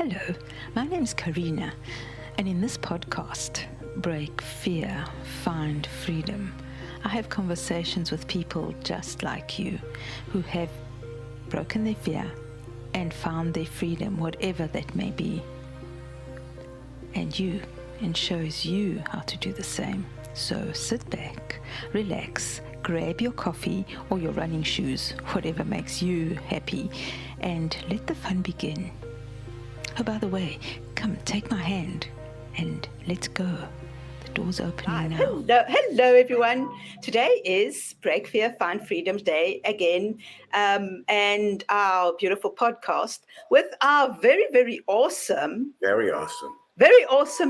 Hello, my name is Carina, and in this podcast, Break Fear, Find Freedom, I have conversations with people just like you who have broken their fear and found their freedom, whatever that may be. And shows you how to do the same. So sit back, relax, grab your coffee or your running shoes, whatever makes you happy, and let the fun begin. Oh, by the way, come take my hand and let's go. The door's opening now. Hello, everyone. Today is Break Fear, Find Freedom Day again, and our beautiful podcast with our very awesome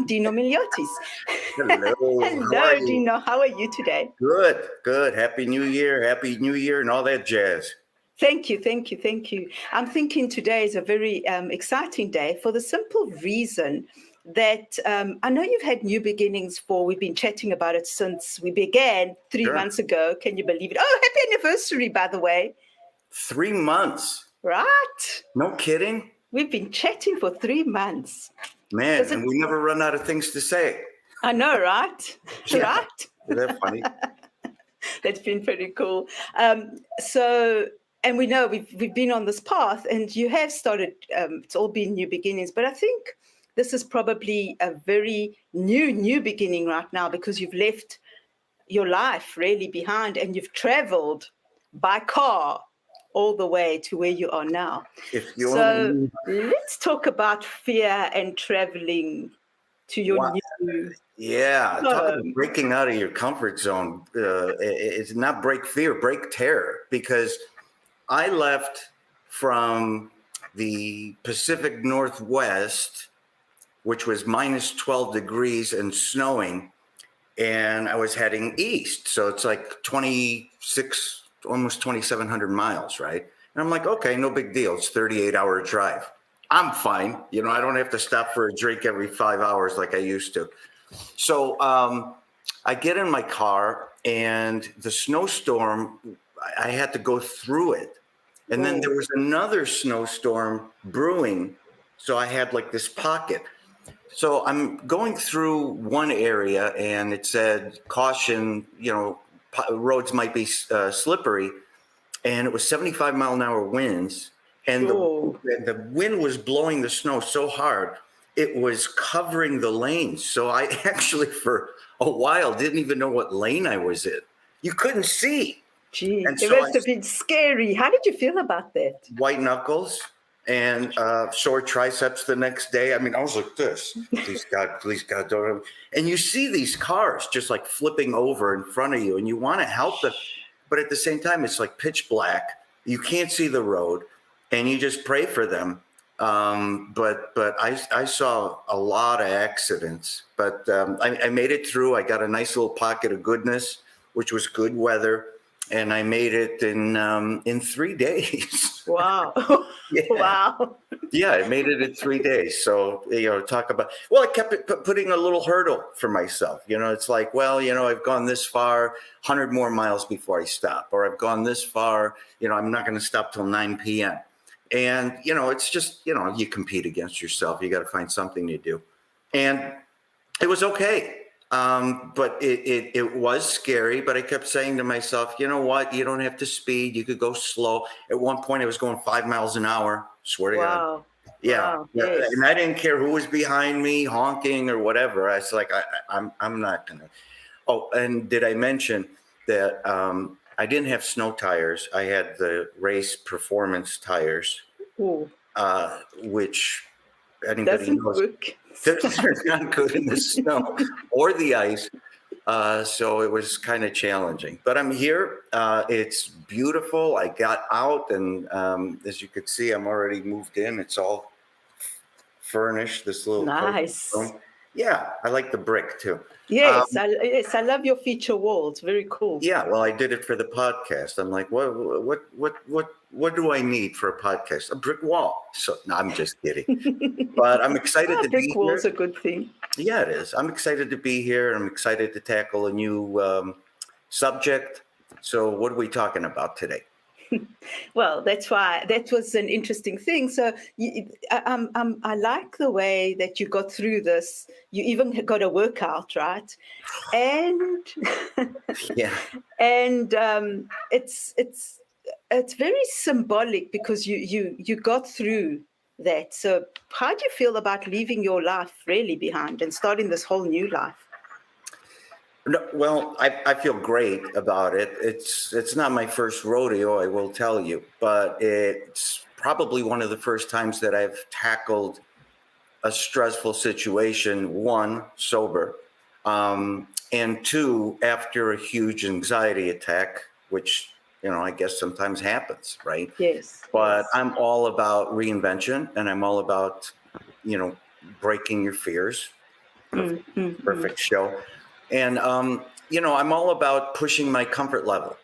Dino Miliotis. Hello. Hello, Dino. How are you today? Good. Happy New Year and all that jazz. Thank you. I'm thinking today is a very exciting day for the simple reason that I know you've had new beginnings we've been chatting about it since we began 3 months ago. Can you believe it? Oh, happy anniversary, by the way. 3 months. Right. No kidding. We've been chatting for 3 months. Man, and we never run out of things to say. I know, right? Yeah. Right? Isn't that funny? That's been pretty cool. And we know we've been on this path, and you have started. It's all been new beginnings, but I think this is probably a very new beginning right now because you've left your life really behind, and you've traveled by car all the way to where you are now. Let's talk about fear and traveling to your new. Yeah, talk about breaking out of your comfort zone. It's not break fear, break terror, because I left from the Pacific Northwest, which was minus 12 degrees and snowing, and I was heading east. So it's like 26, almost 2,700 miles, right? And I'm like, okay, no big deal. It's 38-hour drive. I'm fine. I don't have to stop for a drink every 5 hours like I used to. So I get in my car, and the snowstorm, I had to go through it. And then there was another snowstorm brewing. So I had like this pocket. So I'm going through one area, and it said, caution, roads might be slippery. And it was 75-mile-an-hour winds. And the wind was blowing the snow so hard, it was covering the lanes. So I actually, for a while, didn't even know what lane I was in. You couldn't see. Gee, it must have been scary. How did you feel about that? White knuckles and sore triceps the next day. I mean, I was like this. Please God, don't. And you see these cars just like flipping over in front of you, and you want to help them. But at the same time, it's like pitch black. You can't see the road, and you just pray for them. But I saw a lot of accidents. But I made it through. I got a nice little pocket of goodness, which was good weather. And I made it in 3 days. Wow. Yeah. Wow. Yeah, I made it in 3 days. So, I kept putting a little hurdle for myself. It's like, I've gone this far, 100 more miles before I stop. Or I've gone this far, I'm not going to stop till 9 p.m. And, it's just, you compete against yourself. You got to find something to do. And it was okay. But it was scary, but I kept saying to myself, you know what? You don't have to speed. You could go slow. At one point I was going 5 miles an hour. Swear to God. Yeah. Wow. Yes. And I didn't care who was behind me honking or whatever. I was like, I'm not going to. Oh, and did I mention that, I didn't have snow tires. I had the race performance tires, which anybody knows. They're not good in the snow or the ice. So it was kind of challenging. But I'm here. It's beautiful. I got out, and as you could see, I'm already moved in. It's all furnished, this little nice room. Yeah, I like the brick too. Yes, I love your feature walls. Very cool. Yeah, well, I did it for the podcast. I'm like, what do I need for a podcast? A brick wall. So no, I'm just kidding. But I'm excited to be here. Brick wall's a good thing. Yeah, it is. I'm excited to be here. I'm excited to tackle a new subject. So what are we talking about today? Well, that's why that was an interesting thing. So I like the way that you got through this. You even got a workout, right? And Yeah. and it's very symbolic because you got through that. So how do you feel about leaving your life really behind and starting this whole new life? No, well, I feel great about it. It's not my first rodeo, I will tell you, but it's probably one of the first times that I've tackled a stressful situation, one, sober, and two, after a huge anxiety attack, which, I guess sometimes happens, right? Yes. But Yes. I'm all about reinvention, and I'm all about, breaking your fears. Perfect show. And, I'm all about pushing my comfort level.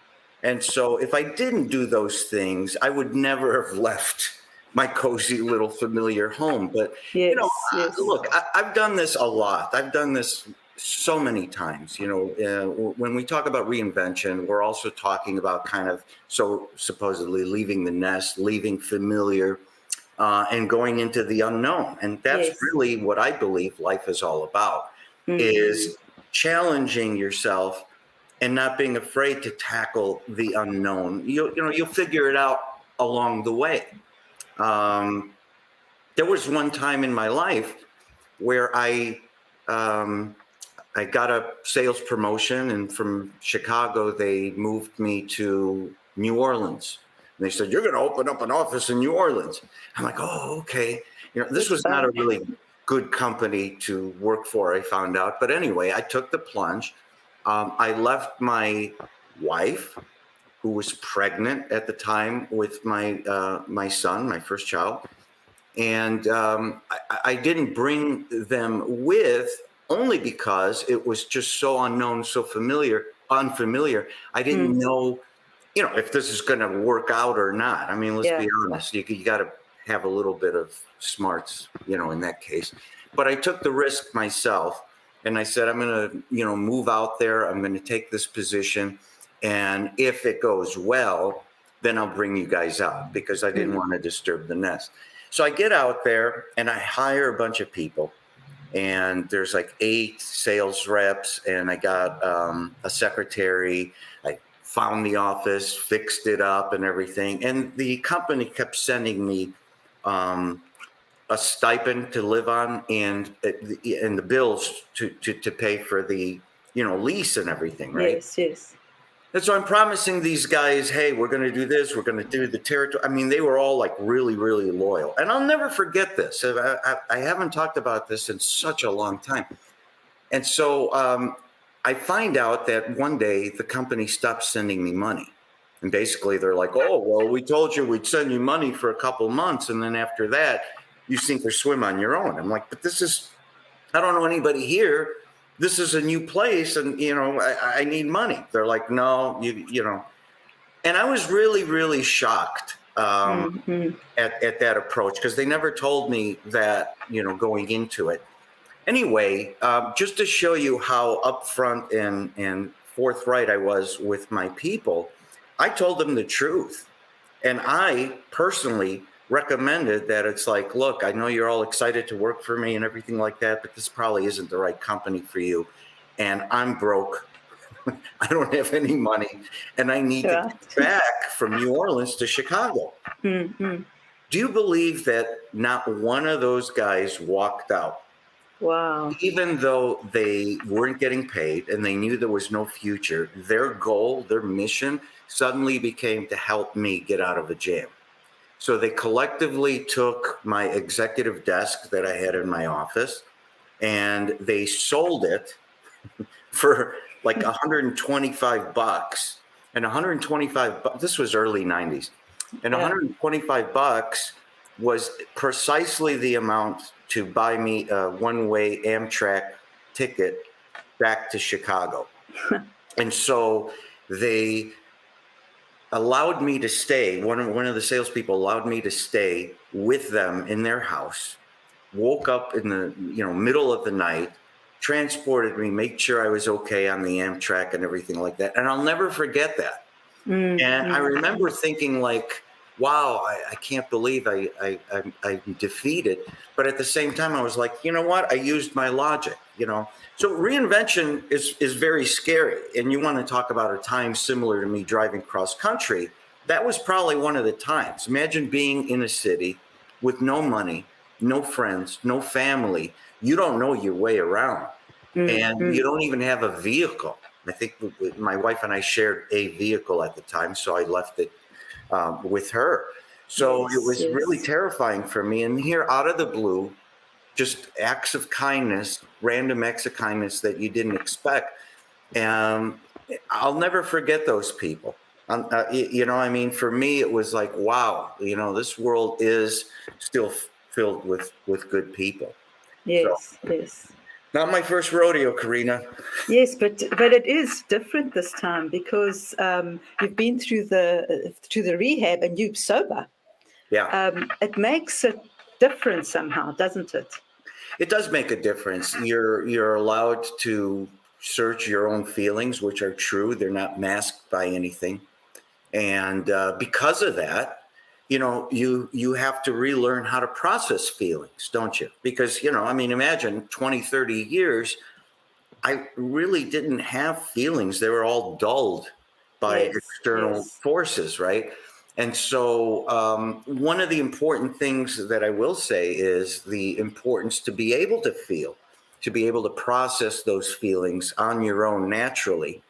And so if I didn't do those things, I would never have left my cozy little familiar home. But, Yes. Yes. look, I've done this a lot. I've done this so many times. When we talk about reinvention, we're also talking about kind of supposedly leaving the nest, leaving familiar, and going into the unknown. And that's Yes. really what I believe life is all about, is challenging yourself and not being afraid to tackle the unknown. You'll figure it out along the way. There was one time in my life where I got a sales promotion, and from Chicago, they moved me to New Orleans. And they said, "You're going to open up an office in New Orleans." I'm like, "Oh, okay." This was not a really good company to work for, I found out. But anyway, I took the plunge. I left my wife, who was pregnant at the time with my son, my first child. And I didn't bring them with, only because it was just so unknown, so unfamiliar. I didn't know, if this is going to work out or not. I mean, let's be honest. You got to have a little bit of smarts, in that case. But I took the risk myself, and I said, I'm going to, move out there. I'm going to take this position. And if it goes well, then I'll bring you guys out, because I didn't want to disturb the nest. So I get out there and I hire a bunch of people, and there's like 8 sales reps, and I got a secretary. I found the office, fixed it up and everything. And the company kept sending me a stipend to live on, and the bills to pay for the, lease and everything, right? Yes. Yes. And so I'm promising these guys, hey, we're going to do this. We're going to do the territory. I mean, they were all like really, really loyal. And I'll never forget this. I haven't talked about this in such a long time. And so I find out that one day the company stopped sending me money. And basically they're like, "Oh, well, we told you we'd send you money for a couple months, and then after that, you sink or swim on your own." I'm like, "But I don't know anybody here. This is a new place, and I need money." They're like, "No, and I was really, really shocked at that approach, because they never told me that, going into it. Anyway, just to show you how upfront and forthright I was with my people, I told them the truth. And I personally recommended that it's like, "Look, I know you're all excited to work for me and everything like that, but this probably isn't the right company for you. And I'm broke. I don't have any money, and I need to get back from New Orleans to Chicago." Do you believe that not one of those guys walked out? Wow. Even though they weren't getting paid and they knew there was no future, their goal, their mission suddenly became to help me get out of a jam. So they collectively took my executive desk that I had in my office, and they sold it for like $125. And 125 bucks, this was early 90s. And 125 bucks was precisely the amount to buy me a one-way Amtrak ticket back to Chicago. And so they allowed me to stay. One of the salespeople allowed me to stay with them in their house. Woke up in the middle of the night, transported me, made sure I was okay on the Amtrak and everything like that. And I'll never forget that. And I remember thinking like, wow, I can't believe I'm defeated. But at the same time, I was like, you know what? I used my logic, So reinvention is very scary. And you want to talk about a time similar to me driving cross country. That was probably one of the times. Imagine being in a city with no money, no friends, no family. You don't know your way around. And you don't even have a vehicle. I think my wife and I shared a vehicle at the time, so I left it with her. So it was really terrifying for me. And here, out of the blue, just acts of kindness, random acts of kindness that you didn't expect. I'll never forget those people. For me, it was like, wow, this world is still filled with good people. Yes. Not my first rodeo, Carina. Yes, but it is different this time because you've been through the rehab and you're sober. Yeah. It makes a difference somehow, doesn't it? It does make a difference. You're allowed to search your own feelings, which are true. They're not masked by anything. And because of that, you have to relearn how to process feelings, don't you? Because, imagine 20, 30 years, I really didn't have feelings. They were all dulled by external forces, right? And so one of the important things that I will say is the importance to be able to feel, to be able to process those feelings on your own naturally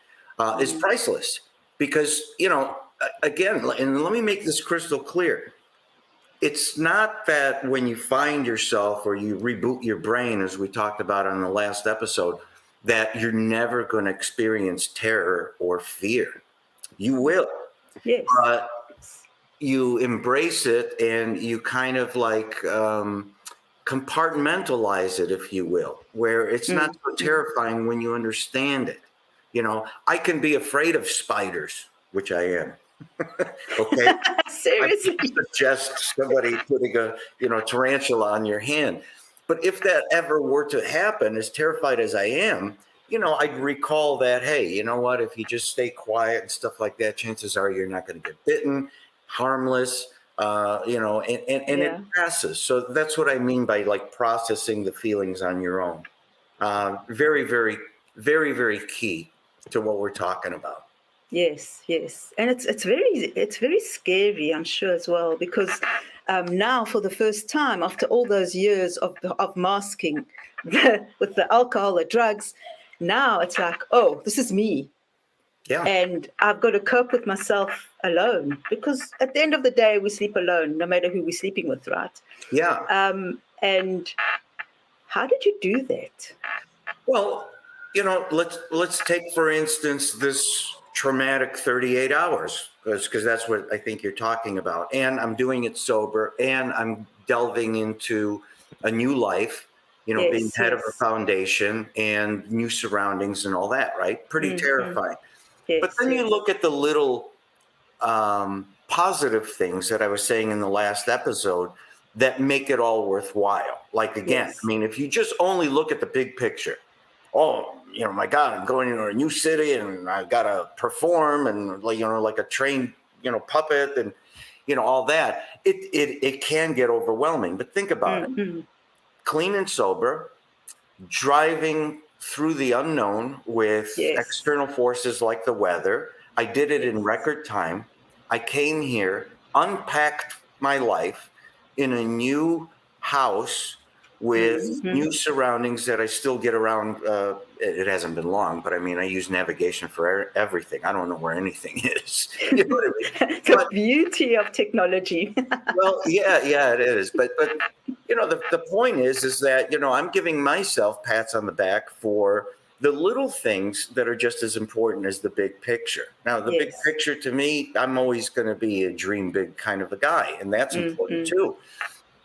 is priceless. Because, again, and let me make this crystal clear. It's not that when you find yourself or you reboot your brain, as we talked about on the last episode, that you're never going to experience terror or fear. You will. Yes. But you embrace it and you kind of like compartmentalize it, if you will, where it's not so terrifying when you understand it. I can be afraid of spiders, which I am. Okay. Seriously. I suggest somebody putting a tarantula on your hand. But if that ever were to happen, as terrified as I am, I'd recall that, hey, you know what? If you just stay quiet and stuff like that, chances are you're not going to get bitten, harmless, and it passes. So that's what I mean by like processing the feelings on your own. Very, very, very, very key to what we're talking about. Yes, and it's very scary, I'm sure as well, because now for the first time after all those years of masking with the alcohol, the drugs, now it's like, oh, this is me. Yeah. And I've got to cope with myself alone because at the end of the day, we sleep alone, no matter who we're sleeping with, right? Yeah. And how did you do that? Well, let's take, for instance, this traumatic 38 hours, because that's what I think you're talking about. And I'm doing it sober and I'm delving into a new life, being head of a foundation and new surroundings and all that, right? Pretty terrifying. Yes, but then you look at the little positive things that I was saying in the last episode that make it all worthwhile. Like, again, I mean, if you just only look at the big picture, oh, my God, I'm going into a new city and I've got to perform and, like a trained, puppet and, all that. It can get overwhelming. But think about it. Clean and sober, driving through the unknown with external forces like the weather. I did it in record time. I came here, unpacked my life in a new house with new surroundings that I still get around. It hasn't been long, but I mean, I use navigation for everything. I don't know where anything is. You know what I mean? The beauty of technology. Well, yeah, it is. But the point is that, I'm giving myself pats on the back for the little things that are just as important as the big picture. Now, the big picture to me, I'm always going to be a dream big kind of a guy, and that's important too.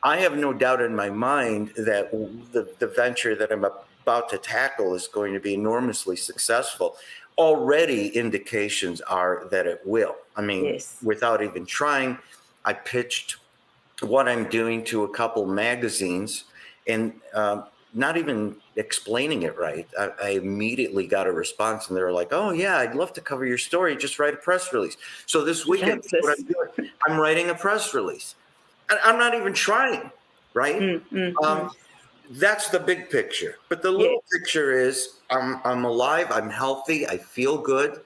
I have no doubt in my mind that the venture that I'm about to tackle is going to be enormously successful. Already indications are that it will. I mean, without even trying, I pitched what I'm doing to a couple magazines, and not even explaining it right, I immediately got a response, and they were like, "Oh yeah, I'd love to cover your story. Just write a press release." So this weekend, that's what I'm doing. I'm writing a press release. I'm not even trying, right? That's the big picture. But the little picture is I'm alive, I'm healthy, I feel good.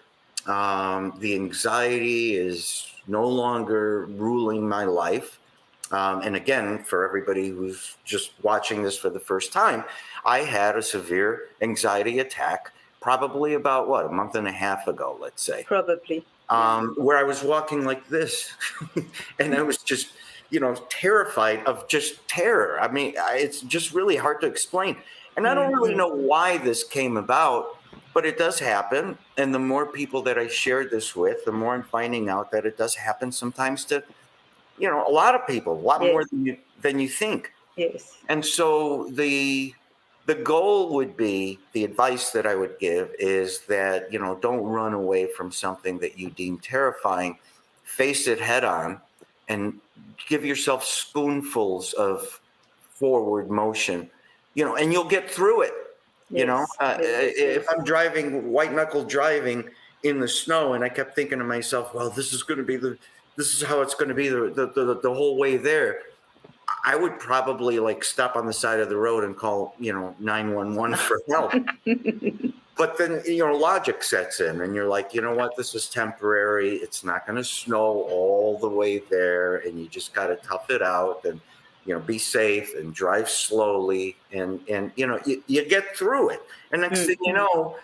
The anxiety is no longer ruling my life. And again, for everybody who's just watching this for the first time, I had a severe anxiety attack probably about a month and a half ago, let's say. Probably. Where I was walking like this and I was just, terrified of just terror. I mean, it's just really hard to explain. And I don't really know why this came about, but it does happen. And the more people that I shared this with, the more I'm finding out that it does happen sometimes to, a lot of people, a lot more than you think. Yes. And so the goal would be, the advice that I would give is that, don't run away from something that you deem terrifying. Face it head on and give yourself spoonfuls of forward motion, and you'll get through it. If I'm driving, white knuckle driving in the snow, and I kept thinking to myself, well, this is how it's going to be the whole way there, I would probably stop on the side of the road and call 911 for help. But then logic sets in, and you're like, you know what, this is temporary. It's not going to snow all the way there, and you just got to tough it out and be safe and drive slowly, and you get through it. And next thing you know,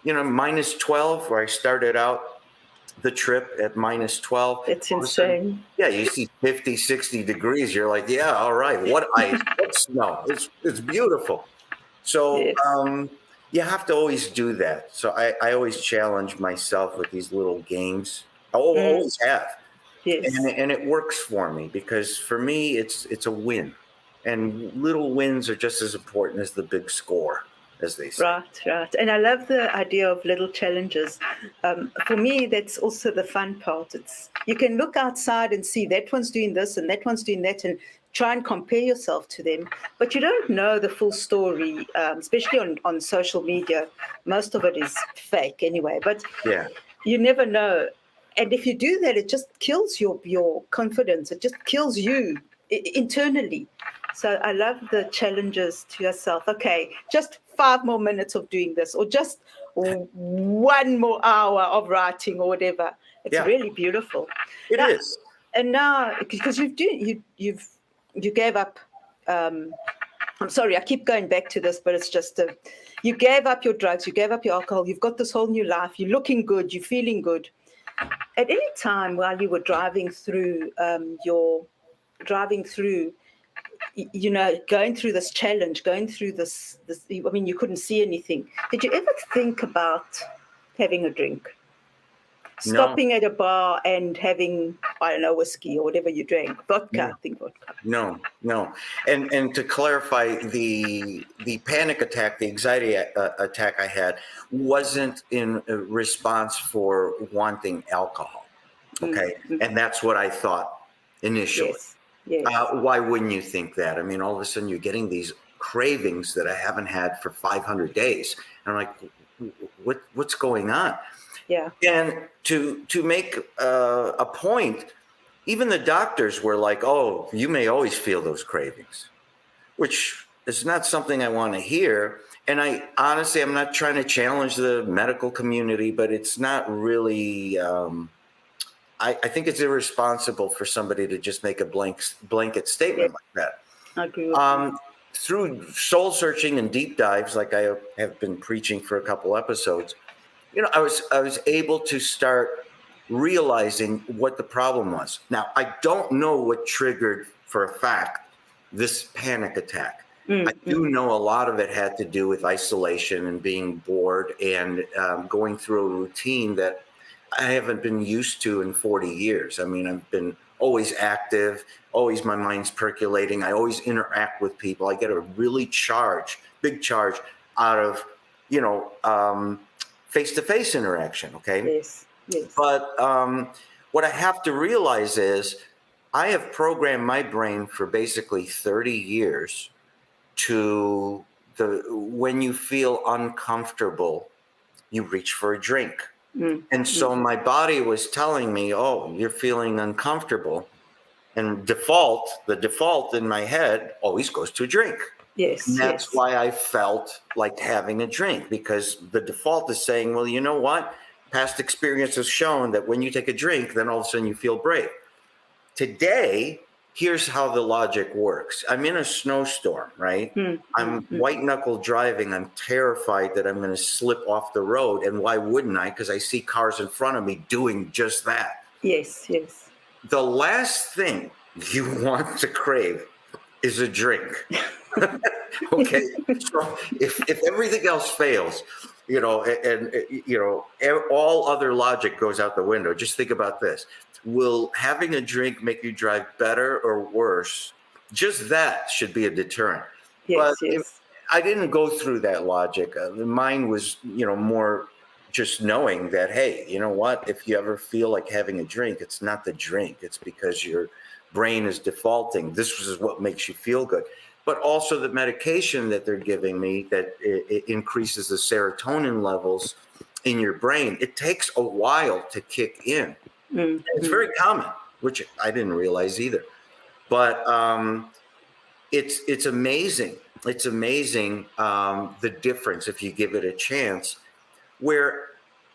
minus 12, where I started out the trip at minus 12. It's insane. Yeah, you see 50, 60 degrees. You're like, yeah, all right. What ice? What snow? It's beautiful. So you have to always do that. So I always challenge myself with these little games. I always have. Yes. And it works for me, because for me, it's a win. And little wins are just as important as the big score, as they say. Right. And I love the idea of little challenges. For me, that's also the fun part. You can look outside and see that one's doing this and that one's doing that, and try and compare yourself to them. But you don't know the full story, especially on social media. Most of it is fake anyway. But you never know. And if you do that, it just kills your confidence. It just kills you internally. So I love the challenges to yourself. Okay, just 5 more minutes of doing this, or just 1 more hour of writing, or whatever. It's really beautiful. It is. And now, because you gave up. I'm sorry, I keep going back to this, but it's just you gave up your drugs, you gave up your alcohol. You've got this whole new life. You're looking good. You're feeling good. At any time while you were driving through, going through this challenge, going through this, I mean, you couldn't see anything. Did you ever think about having a drink? Stopping at a bar and having, I don't know, whiskey or whatever you drank, vodka, I think vodka. No. And to clarify, the panic attack, the anxiety attack I had wasn't in response for wanting alcohol. Okay. And that's what I thought initially. Yes. Why wouldn't you think that? I mean, all of a sudden you're getting these cravings that I haven't had for 500 days. And I'm like, what's going on? Yeah. And to make a point, even the doctors were like, oh, you may always feel those cravings, which is not something I want to hear. And I honestly, I'm not trying to challenge the medical community, but it's not really, I think it's irresponsible for somebody to just make a blanket statement like that. I agree with you. Through soul searching and deep dives, like I have been preaching for a couple episodes, I was able to start realizing what the problem was. Now, I don't know what triggered, for a fact, this panic attack. I do know a lot of it had to do with isolation and being bored and going through a routine that I haven't been used to in 40 years. I mean, I've been always active, always my mind's percolating. I always interact with people. I get a really big charge out of, face-to-face interaction, okay? Yes. But what I have to realize is I have programmed my brain for basically 30 years to when you feel uncomfortable, you reach for a drink. And so my body was telling me, oh, you're feeling uncomfortable. And the default in my head always goes to a drink. Yes. And that's yes. why I felt like having a drink, because the default is saying, well, you know what? Past experience has shown that when you take a drink, then all of a sudden you feel brave. Today, here's how the logic works. I'm in a snowstorm, right? I'm white knuckle driving. I'm terrified that I'm going to slip off the road. And why wouldn't I? Because I see cars in front of me doing just that. Yes. The last thing you want to crave is a drink. Okay. So if everything else fails, all other logic goes out the window. Just think about this. Will having a drink make you drive better or worse? Just that should be a deterrent. Yes. But I didn't go through that logic. Mine was, more just knowing that, hey, you know what? If you ever feel like having a drink, it's not the drink. It's because your brain is defaulting. This is what makes you feel good. But also the medication that they're giving me that it increases the serotonin levels in your brain. It takes a while to kick in. It's very common, which I didn't realize either. But it's amazing. It's amazing the difference if you give it a chance. Where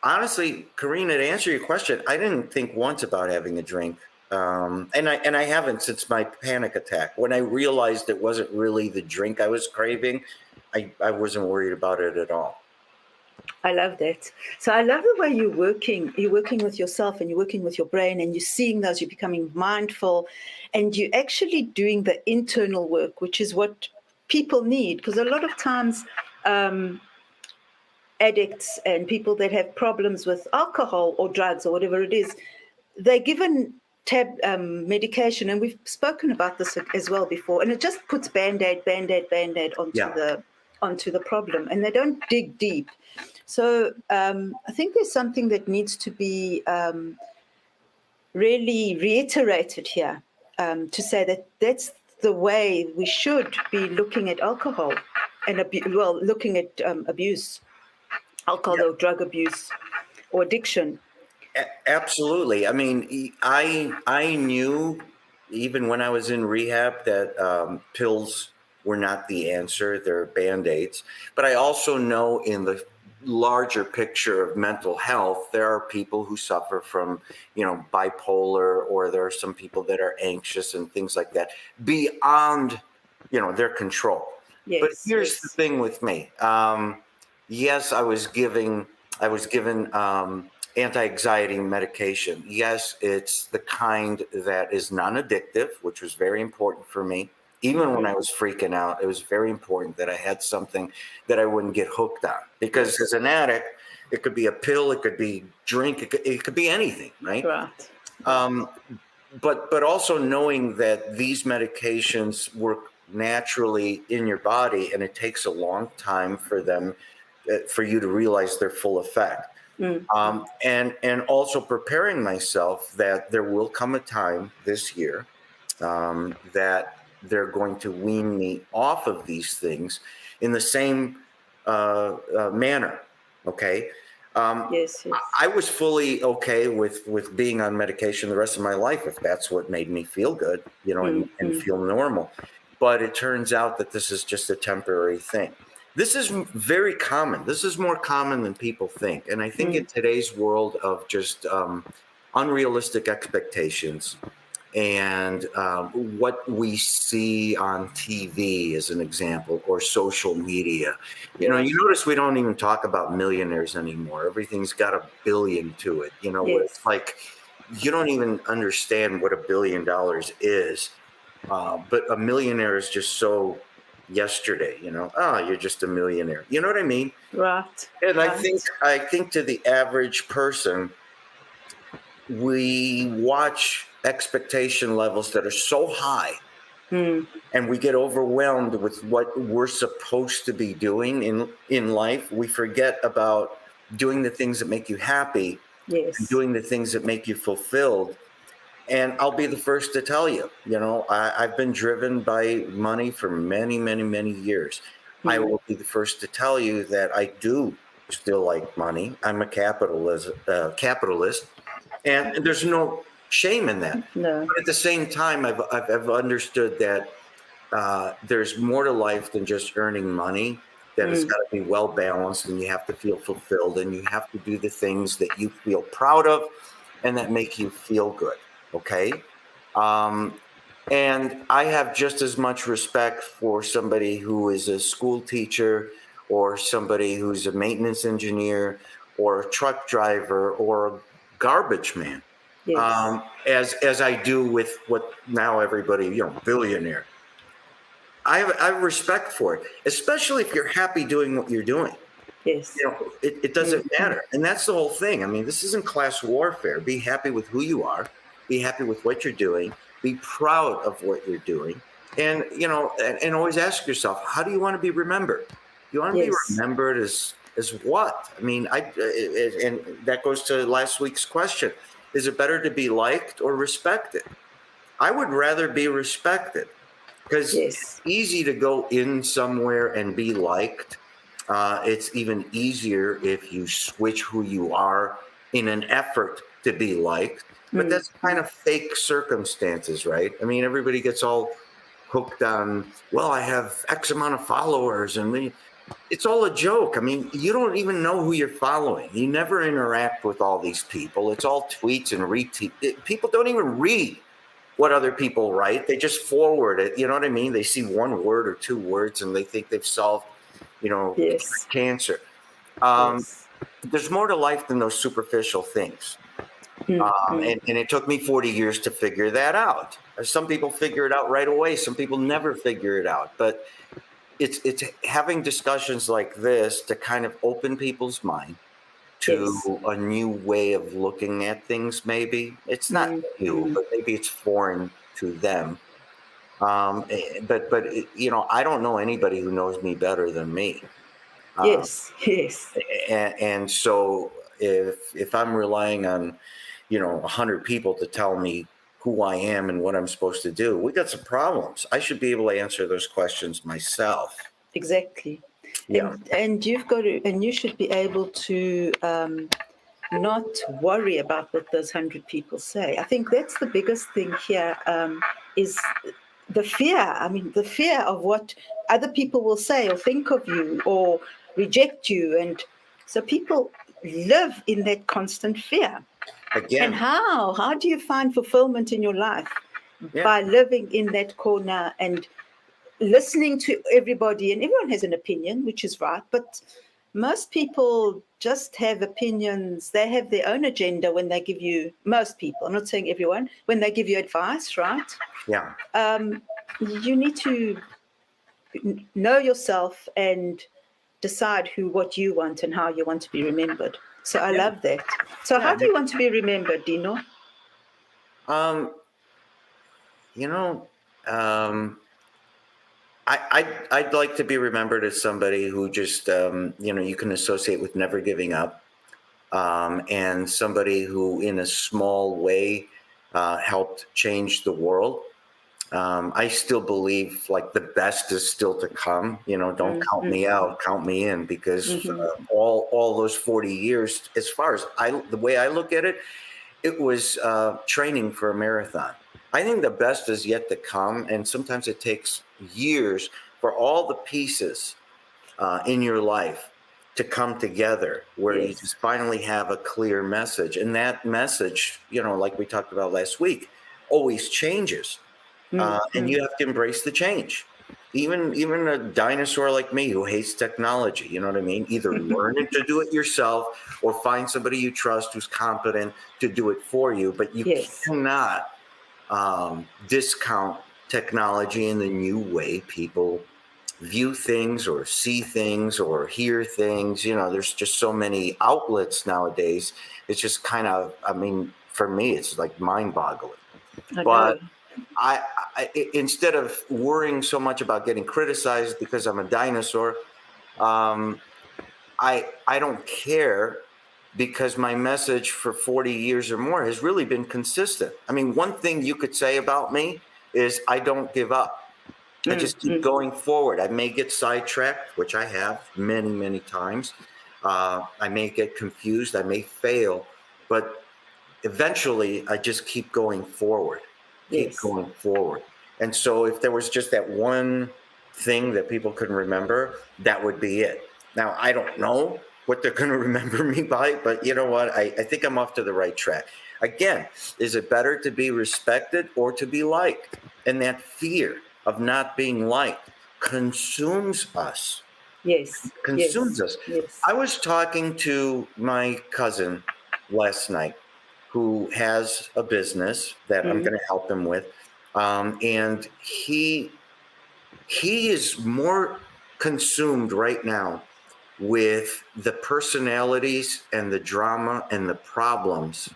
honestly, Carina, to answer your question, I didn't think once about having a drink. And I haven't since my panic attack. When I realized it wasn't really the drink I was craving, I wasn't worried about it at all. I love that. So I love the way you're working with yourself and you're working with your brain and you're seeing those, you're becoming mindful and you're actually doing the internal work, which is what people need. Because a lot of times addicts and people that have problems with alcohol or drugs or whatever it is, they're given medication, and we've spoken about this as well before, and it just puts band-aid onto the problem, and they don't dig deep. So I think there's something that needs to be really reiterated here, to say that that's the way we should be looking at alcohol and looking at abuse, alcohol or drug abuse or addiction. Absolutely. I mean, I knew even when I was in rehab that pills were not the answer. They're Band-Aids. But I also know in the larger picture of mental health, there are people who suffer from, bipolar, or there are some people that are anxious and things like that beyond, their control. Yes, but here's the thing with me. Yes, I was given anti-anxiety medication. Yes, it's the kind that is non-addictive, which was very important for me. Even when I was freaking out, it was very important that I had something that I wouldn't get hooked on. Because as an addict, it could be a pill, it could be drink, it could be anything, right? Right. But also knowing that these medications work naturally in your body, and it takes a long time for them, for you to realize their full effect. And also preparing myself that there will come a time this year that they're going to wean me off of these things in the same manner. Okay. Yes. I was fully okay with being on medication the rest of my life if that's what made me feel good, and feel normal. But it turns out that this is just a temporary thing. This is very common. This is more common than people think. And I think in today's world of just unrealistic expectations and what we see on TV, as an example, or social media, you notice we don't even talk about millionaires anymore. Everything's got a billion to it. It's like you don't even understand what $1 billion is. But a millionaire is just so yesterday, you're just a millionaire. You know what I mean? Right. And I think to the average person, we watch expectation levels that are so high and we get overwhelmed with what we're supposed to be doing in life. We forget about doing the things that make you happy, and doing the things that make you fulfilled. And I'll be the first to tell you, I've been driven by money for many, many, many years. I will be the first to tell you that I do still like money. I'm a capitalist, and there's no shame in that. No. But at the same time, I've understood that there's more to life than just earning money. That it's got to be well balanced, and you have to feel fulfilled, and you have to do the things that you feel proud of, and that make you feel good. Okay. And I have just as much respect for somebody who is a school teacher or somebody who's a maintenance engineer or a truck driver or a garbage man, as I do with what now everybody, billionaire. I have respect for it, especially if you're happy doing what you're doing. Yes. It doesn't matter. And that's the whole thing. I mean, this isn't class warfare. Be happy with who you are. Be happy with what you're doing. Be proud of what you're doing. And, and always ask yourself, how do you want to be remembered? You want to be remembered as what? I mean, and that goes to last week's question. Is it better to be liked or respected? I would rather be respected, because it's easy to go in somewhere and be liked. It's even easier if you switch who you are in an effort to be liked. But that's kind of fake circumstances, right? I mean, everybody gets all hooked on, well, I have X amount of followers, and it's all a joke. I mean, you don't even know who you're following. You never interact with all these people. It's all tweets and retweets. People don't even read what other people write. They just forward it. You know what I mean? They see one word or two words and they think they've solved, cancer. There's more to life than those superficial things. And it took me 40 years to figure that out. Some people figure it out right away. Some people never figure it out. But it's having discussions like this to kind of open people's mind to a new way of looking at things. Maybe it's not new, but maybe it's foreign to them. But I don't know anybody who knows me better than me. Yes. And so if I'm relying on 100 people to tell me who I am and what I'm supposed to do, we got some problems. I should be able to answer those questions myself. Exactly. Yeah. And you should be able to not worry about what those 100 people say. I think that's the biggest thing here, is the fear. I mean, the fear of what other people will say or think of you or reject you. And so people live in that constant fear. Again. And how do you find fulfillment in your life? By living in that corner and listening to everybody. And everyone has an opinion, which is right, but most people just have opinions. They have their own agenda when they give you, most people, I'm not saying everyone, when they give you advice, right? Yeah. You need to know yourself and decide what you want and how you want to be remembered. So I love that. So how do you want to be remembered, Dino? I'd like to be remembered as somebody who just, you can associate with never giving up, and somebody who in a small way helped change the world. I still believe like the best is still to come. Don't count me out, count me in, because all those 40 years, as far as the way I look at it, it was training for a marathon. I think the best is yet to come, and sometimes it takes years for all the pieces in your life to come together, where you just finally have a clear message. And that message, like we talked about last week, always changes. And you have to embrace the change. Even a dinosaur like me who hates technology, you know what I mean? Either learn to do it yourself or find somebody you trust who's competent to do it for you. But you cannot discount technology in the new way people view things or see things or hear things. There's just so many outlets nowadays. It's just kind of, for me, it's like mind-boggling. But I instead of worrying so much about getting criticized because I'm a dinosaur, I don't care, because my message for 40 years or more has really been consistent. One thing you could say about me is I don't give up. I just keep going forward. I may get sidetracked, which I have many, many times. I may get confused. I may fail, but eventually I just keep going forward, keep going forward. And so if there was just that one thing that people couldn't remember, that would be it. Now, I don't know what they're going to remember me by, but you know what? I think I'm off to the right track. Again, is it better to be respected or to be liked? And that fear of not being liked consumes us. Yes. Consumes us. Yes. I was talking to my cousin last night who has a business that I'm going to help him with. And he is more consumed right now with the personalities and the drama and the problems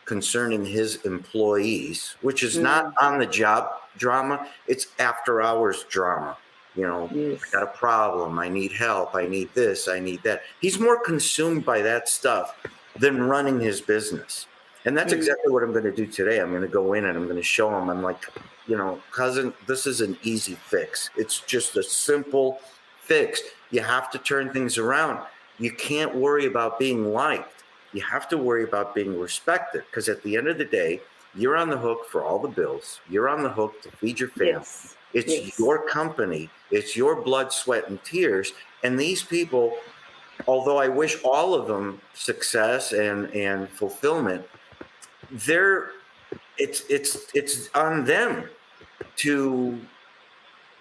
concerning his employees, which is not on the job drama, it's after hours drama. You know, I got a problem, I need help, I need this, I need that. He's more consumed by that stuff than running his business. And that's exactly what I'm going to do today. I'm going to go in and I'm going to show him, I'm like, you know, cousin, this is an easy fix. It's just a simple fix. You have to turn things around. You can't worry about being liked. You have to worry about being respected, because at the end of the day, you're on the hook for all the bills. You're on the hook to feed your family. It's your company. It's your blood, sweat, and tears. And these people, although I wish all of them success and fulfillment, it's on them to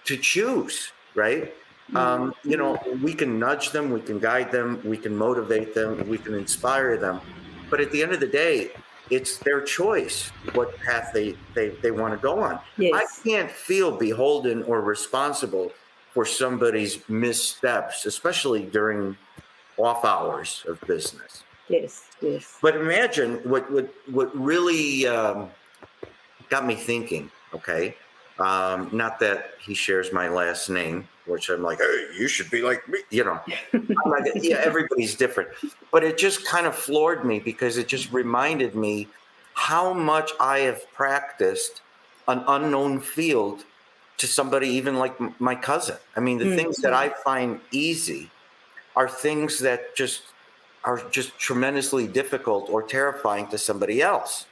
choose, right? You know, we can nudge them, we can guide them, we can motivate them, we can inspire them. But at the end of the day, it's their choice what path they want to go on. I can't feel beholden or responsible for somebody's missteps, especially during off hours of business. Yes. But imagine what really got me thinking, okay? Not that he shares my last name, which I'm like, hey, you should be like me, you know. I'm like, yeah, everybody's different. But it just kind of floored me, because it just reminded me how much I have practiced an unknown field to somebody even like my cousin. I mean, the things that I find easy are things that are just tremendously difficult or terrifying to somebody else.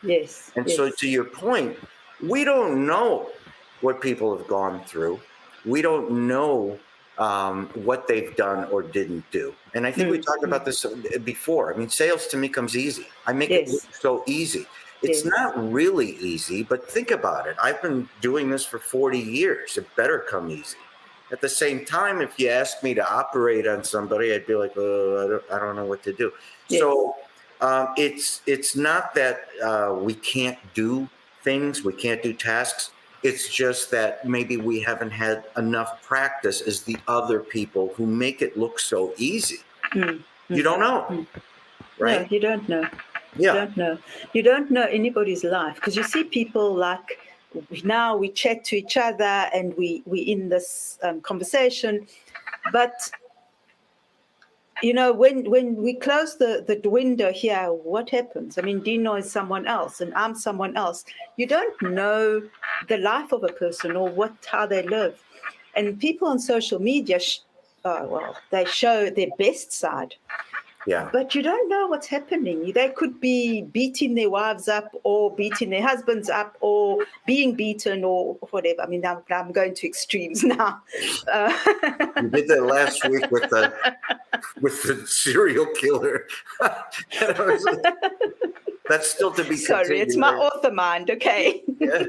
And so to your point, we don't know what people have gone through. We don't know what they've done or didn't do. And I think we talked about this before. I mean, sales to me comes easy. I make it look so easy. It's not really easy, but think about it. I've been doing this for 40 years. It better come easy. At the same time, if you ask me to operate on somebody, I'd be like, oh, I don't know what to do. So it's not that we can't do things, we can't do tasks. It's just that maybe we haven't had enough practice as the other people who make it look so easy. You don't know, right? No, you don't know. Yeah. You don't know anybody's life, because you see people like, now we chat to each other and we in this conversation, but you know, when we close the window here, what happens? I mean, Dino is someone else and I'm someone else. You don't know the life of a person or how they live. And people on social media, they show their best side. Yeah. But you don't know what's happening. They could be beating their wives up or beating their husbands up or being beaten or whatever. I mean, I'm going to extremes now. You did that last week with the serial killer. That's still to be continued. Sorry, it's my author mind, okay? Yeah.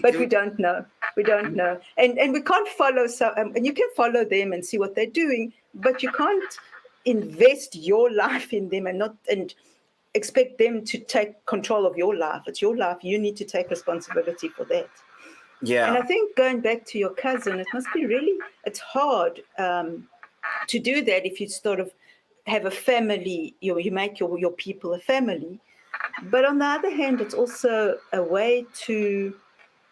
But we don't know. We don't know. And we can't follow, and you can follow them and see what they're doing, but you can't invest your life in them and expect them to take control of your life. It's your life. You need to take responsibility for that. Yeah. And I think going back to your cousin, it must be it's hard to do that if you sort of have a family, you make your people a family. But on the other hand, it's also a way to,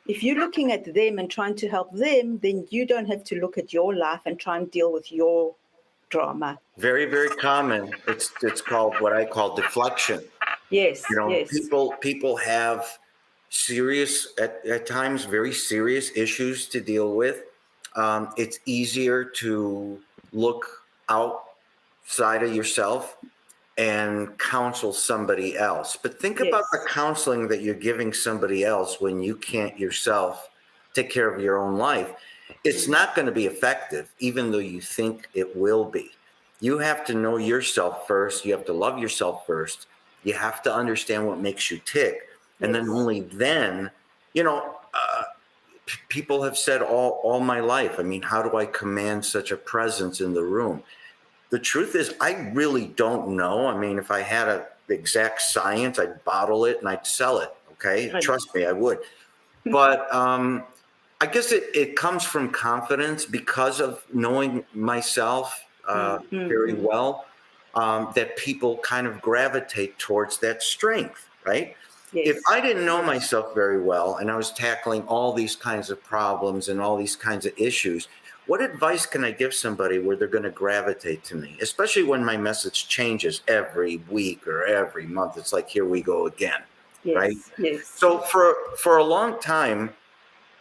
if you're looking at them and trying to help them, then you don't have to look at your life and try and deal with your drama. Very, very common. It's called what I call deflection. Yes. You know, people have serious, at times, very serious issues to deal with. It's easier to look outside of yourself and counsel somebody else. But think about the counseling that you're giving somebody else when you can't yourself take care of your own life. It's not going to be effective, even though you think it will be. You have to know yourself first. You have to love yourself first. You have to understand what makes you tick. And then only then, people have said all my life, I mean, how do I command such a presence in the room? The truth is, I really don't know. I mean, if I had an exact science, I'd bottle it and I'd sell it. Okay. Right. Trust me, I would. But I guess it comes from confidence because of knowing myself very well, that people kind of gravitate towards that strength, right? Yes. If I didn't know myself very well and I was tackling all these kinds of problems and all these kinds of issues, what advice can I give somebody where they're going to gravitate to me, especially when my message changes every week or every month? It's like, here we go again, right? Yes. So for a long time,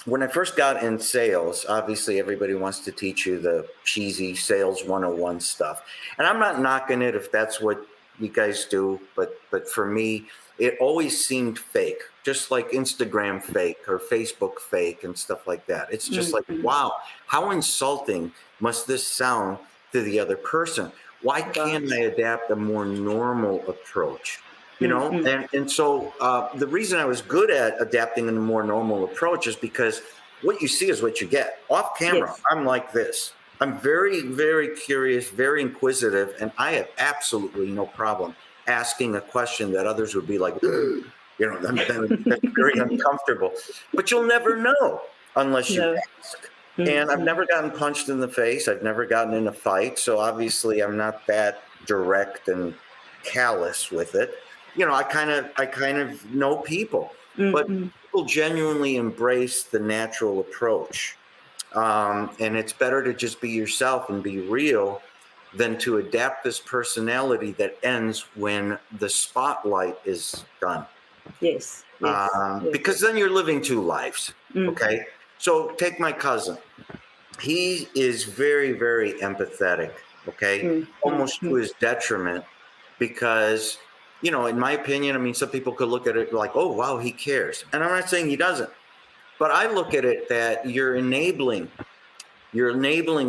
when I first got in sales, obviously everybody wants to teach you the cheesy sales 101 stuff. And I'm not knocking it if that's what you guys do, but for me, it always seemed fake, just like Instagram fake or Facebook fake and stuff like that. It's just like, wow, how insulting must this sound to the other person? Why can't I adapt a more normal approach? And so the reason I was good at adapting a more normal approach is because what you see is what you get. Off camera, yes. I'm like this. I'm very, very curious, very inquisitive, and I have absolutely no problem asking a question that others would be like, that's very uncomfortable. But you'll never know unless you ask. And I've never gotten punched in the face. I've never gotten in a fight. So obviously I'm not that direct and callous with it. I kind of know people, but people genuinely embrace the natural approach. And it's better to just be yourself and be real than to adapt this personality that ends when the spotlight is done. Yes. Because then you're living two lives. Okay. So take my cousin. He is very, very empathetic. Okay. Almost to his detriment, because, in my opinion, I mean, some people could look at it like, oh, wow, he cares. And I'm not saying he doesn't, but I look at it that you're enabling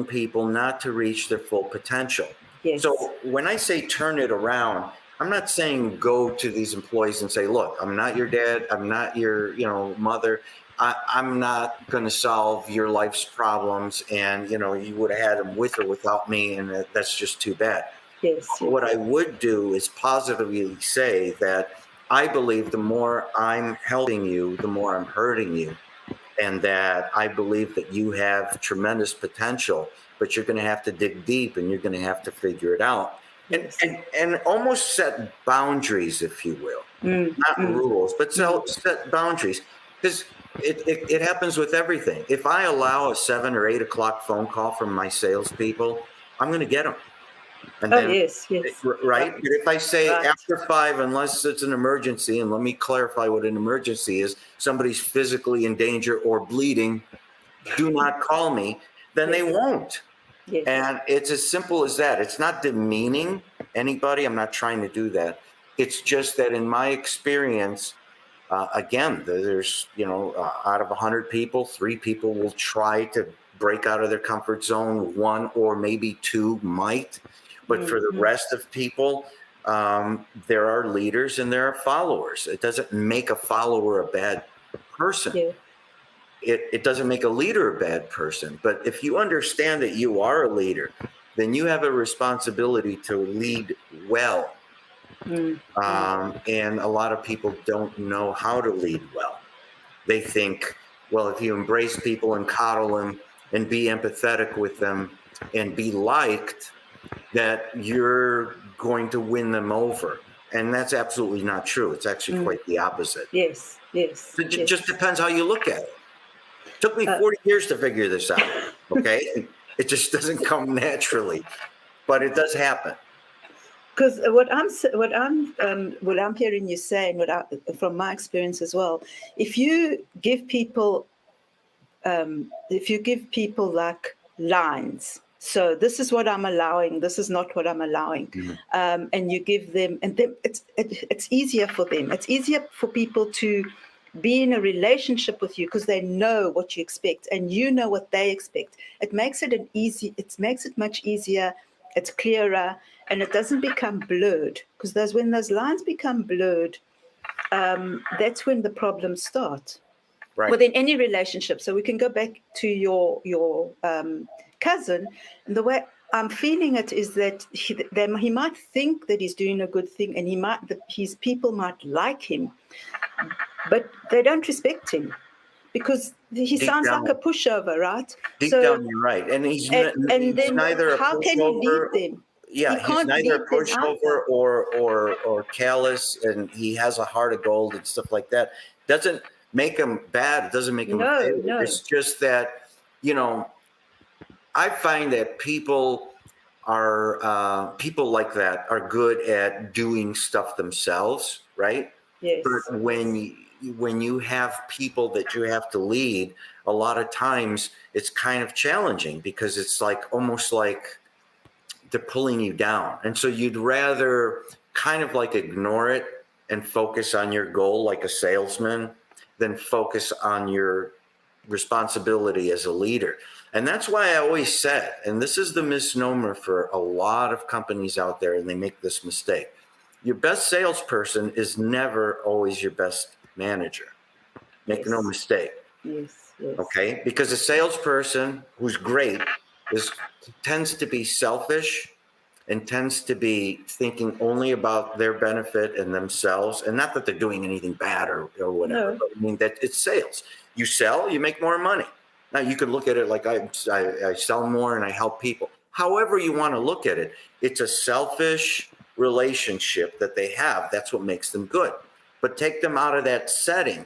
people not to reach their full potential. Yes. So when I say turn it around, I'm not saying go to these employees and say, look, I'm not your dad. I'm not your, mother. I'm not going to solve your life's problems. And, you would have had them with or without me. And that's just too bad. Yes. What I would do is positively say that I believe the more I'm helping you, the more I'm hurting you. And that I believe that you have tremendous potential, but you're going to have to dig deep and you're going to have to figure it out. Yes. And almost set boundaries, if you will, not rules, but set boundaries, because it happens with everything. If I allow a 7 or 8 o'clock phone call from my salespeople, I'm going to get them. And then, yes. Right. But if I say after 5, unless it's an emergency, and let me clarify what an emergency is, somebody's physically in danger or bleeding, do not call me, then they won't. Yes. And it's as simple as that. It's not demeaning anybody. I'm not trying to do that. It's just that in my experience, again, there's, out of 100 people, 3 people will try to break out of their comfort zone. 1 or maybe 2 might. But for the rest of people, there are leaders and there are followers. It doesn't make a follower a bad person. Yeah. It doesn't make a leader a bad person. But if you understand that you are a leader, then you have a responsibility to lead well. And a lot of people don't know how to lead well. They think, well, if you embrace people and coddle them and be empathetic with them and be liked, that you're going to win them over. And that's absolutely not true. It's actually quite the opposite. Yes. It just depends how you look at it. It took me 40 years to figure this out, okay? It just doesn't come naturally, but it does happen. Because what I'm hearing you saying, from my experience as well, if you give people like lines, so this is what I'm allowing, this is not what I'm allowing, and you give them, and then it's easier for them. It's easier for people to be in a relationship with you because they know what you expect and you know what they expect. It makes it much easier. It's clearer, and it doesn't become blurred, because when those lines become blurred, that's when the problems start. Right. Within any relationship. So we can go back to your cousin, and the way I'm feeling it is that he might think that he's doing a good thing, and his people might like him, but they don't respect him because he sounds like a pushover, right? Deep down, you're right, and he's then neither a how can he pushover. lead them? Yeah, he's neither a pushover or callous, and he has a heart of gold and stuff like that. Doesn't make him bad. It doesn't make him a failure. No. It's just that, I find that people like that are good at doing stuff themselves, right? Yes. But when you have people that you have to lead, a lot of times it's kind of challenging because it's almost like they're pulling you down. And so you'd rather kind of ignore it and focus on your goal like a salesman than focus on your responsibility as a leader. And that's why I always said, and this is the misnomer for a lot of companies out there, and they make this mistake. Your best salesperson is never always your best manager. Make no mistake. Yes. Okay? Because a salesperson who's great tends to be selfish and tends to be thinking only about their benefit and themselves, and not that they're doing anything bad or whatever. No. But I mean that it's sales. You sell, you make more money. Now you could look at it like I sell more and I help people. However you want to look at it, it's a selfish relationship that they have. That's what makes them good. But take them out of that setting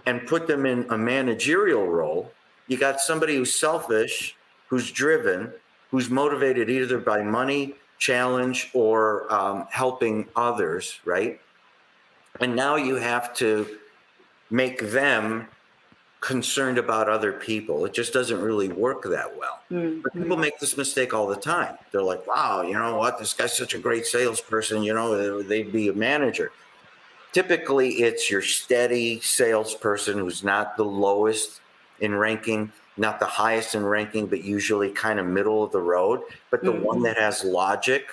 and put them in a managerial role. You got somebody who's selfish, who's driven, who's motivated either by money, challenge, or helping others, right? And now you have to make them concerned about other people. It just doesn't really work that well. But people make this mistake all the time. They're like, wow, you know what? This guy's such a great salesperson, they'd be a manager. Typically, it's your steady salesperson who's not the lowest in ranking, not the highest in ranking, but usually kind of middle of the road, but the one that has logic